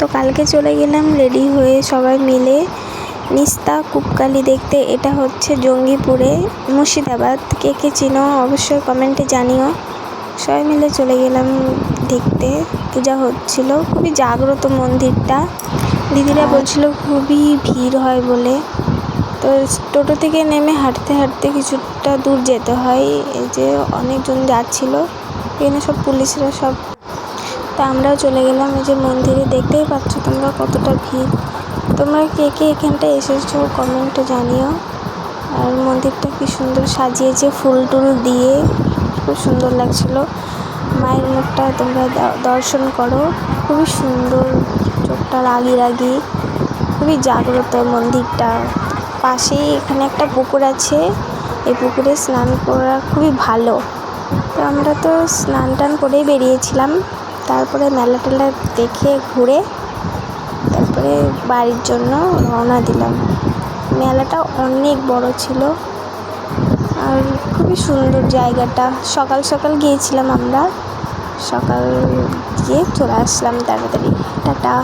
তো কালকে চলে গেলাম রেডি হয়ে সবাই মিলে নিস্তা কুপকালি দেখতে। এটা হচ্ছে জঙ্গিপুরে, মুর্শিদাবাদ। কে কে চিনো অবশ্যই কমেন্টে জানিও। সবাই মিলে চলে গেলাম দেখতে। পূজা হচ্ছিল, খুবই জাগ্রত মন্দিরটা। দিদিরা বলছিল খুবই ভিড় হয় বলে। তো টোটো থেকে নেমে হাঁটতে হাঁটতে কিছুটা দূর যেতে হয়। এই যে অনেকজন যাচ্ছিল, এখানে সব পুলিশরা সব। তা আমরাও চলে গেলাম এই যে মন্দিরে। দেখতেই পাচ্ছ তোমরা কতটা ভিড়। তোমরা কে কে এখানটায় এসেছো কমেন্টে জানিও। আর মন্দিরটা কি সুন্দর সাজিয়েছে ফুল টুল দিয়ে, খুব সুন্দর লাগছিল। মায়ের মুখটা তোমরা দর্শন করো, খুবই সুন্দর, চোখটা রাগি রাগি, খুবই জাগ্রত মন্দিরটা। পাশেই এখানে একটা পুকুর আছে, এই পুকুরে স্নান করা খুবই ভালো। তো আমরা তো স্নান টান করেই বেরিয়েছিলাম। তারপরে মেলা টেলা দেখে ঘুরে তারপরে বাড়ির জন্য রওনা দিলাম। মেলাটা অনেক বড় ছিল আর খুবই সুন্দর জায়গাটা। সকাল সকাল গিয়েছিলাম আমরা, সকাল গিয়ে চলে আসলাম তাড়াতাড়ি। টাটা।